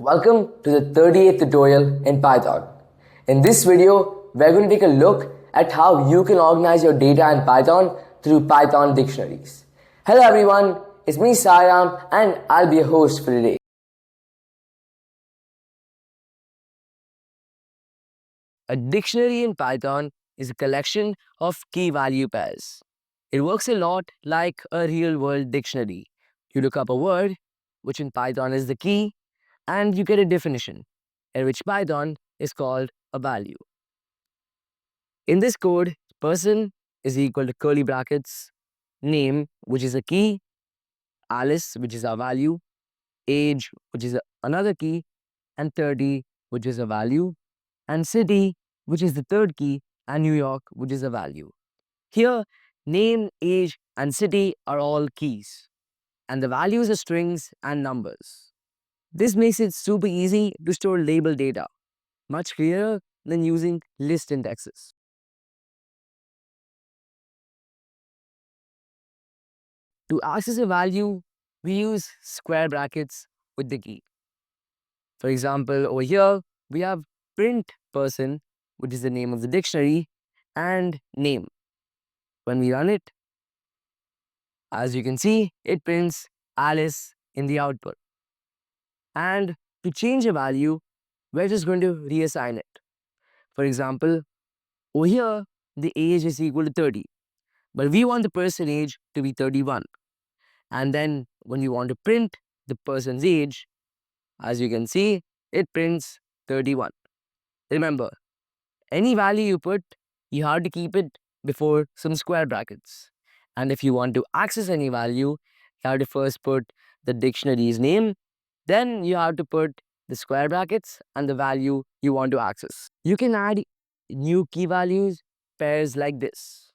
Welcome to the 38th tutorial in Python. In this video, we're going to take a look at how you can organize your data in Python through Python dictionaries. Hello everyone, it's me Sairam and I'll be your host for today. A dictionary in Python is a collection of key-value pairs. It works a lot like a real-world dictionary. You look up a word, which in Python is the key, and you get a definition, in which Python is called a value. In this code, person is equal to curly brackets, name, which is a key, Alice, which is our value, age, which is another key, and 30, which is a value, and city, which is the third key, and New York, which is a value. Here, name, age, and city are all keys, and the values are strings and numbers. This makes it super easy to store label data, much clearer than using list indexes. To access a value, we use square brackets with the key. For example, over here, we have print person, which is the name of the dictionary, and name. When we run it, as you can see, it prints Alice in the output. And to change a value, we're just going to reassign it. For example, over here, the age is equal to 30, but we want the person age to be 31. And then when we want to print the person's age, as you can see, it prints 31. Remember, any value you put, you have to keep it before some square brackets. And if you want to access any value, you have to first put the dictionary's name, then you have to put the square brackets and the value you want to access. You can add new key values pairs like this.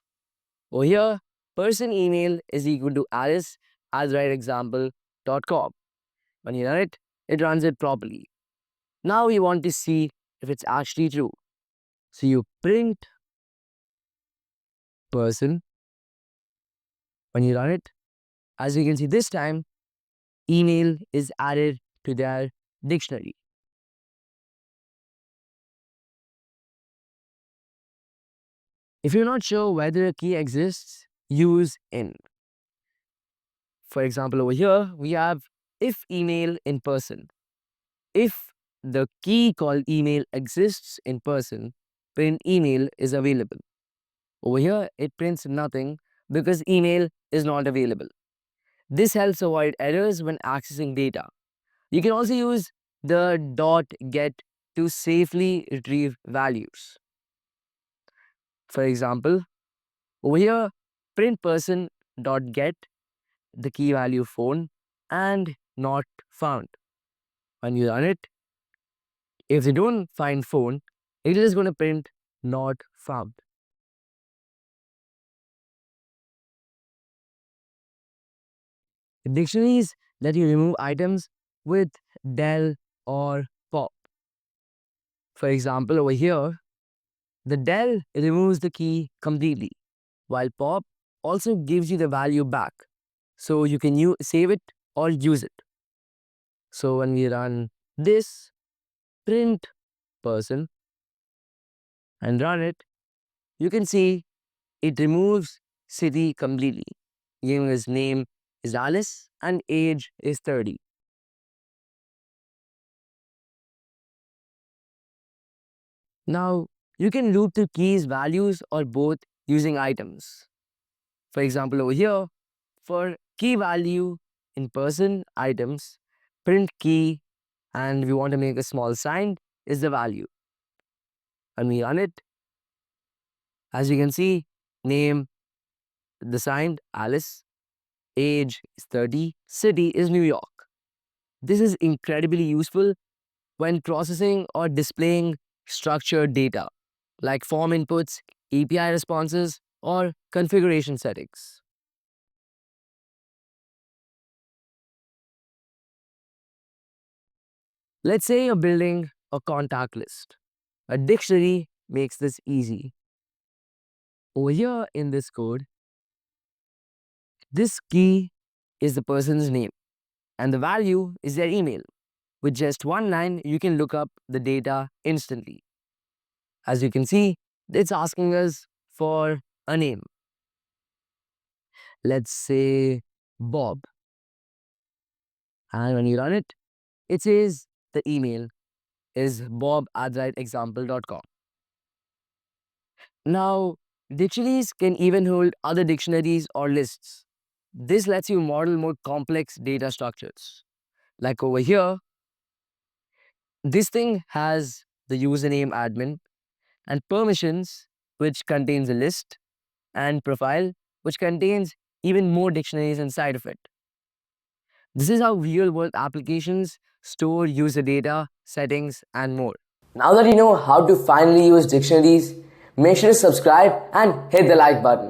Over here, person email is equal to Alice as rightexample.com. When you run it, it runs it properly. Now we want to see if it's actually true. So you print person. When you run it, as you can see this time, email is added to their dictionary. If you're not sure whether a key exists, use in. For example, over here, we have if email in person. If the key called email exists in person, print email is available. Over here, it prints nothing because email is not available. This helps avoid errors when accessing data. You can also use the .get to safely retrieve values. For example, over here, print person.get the key value phone and not found. When you run it, if they don't find phone, it is going to print not found. Dictionaries let you remove items with del or pop. For example, over here, the del removes the key completely, while pop also gives you the value back, so you can save it or use it. So when we run this print person and run it, you can see it removes city completely, giving his name is Alice and age is 30. Now, you can loop the keys values or both using items. For example, over here, for key value in person items, print key and we want to make a small sign is the value. When we run it, as you can see, name, the sign Alice, age is 30, city is New York. This is incredibly useful when processing or displaying structured data like form inputs, API responses, or configuration settings. Let's say you're building a contact list. A dictionary makes this easy. Over here in this code, this key is the person's name and the value is their email. With just one line, you can look up the data instantly. As you can see, it's asking us for a name. Let's say Bob. And when you run it, it says the email is bob@example.com. Now, dictionaries can even hold other dictionaries or lists. This lets you model more complex data structures. Like over here, this thing has the username admin and permissions, which contains a list, and profile, which contains even more dictionaries inside of it. This is how real world applications store user data, settings, and more. Now that you know how to finally use dictionaries, make sure to subscribe and hit the like button.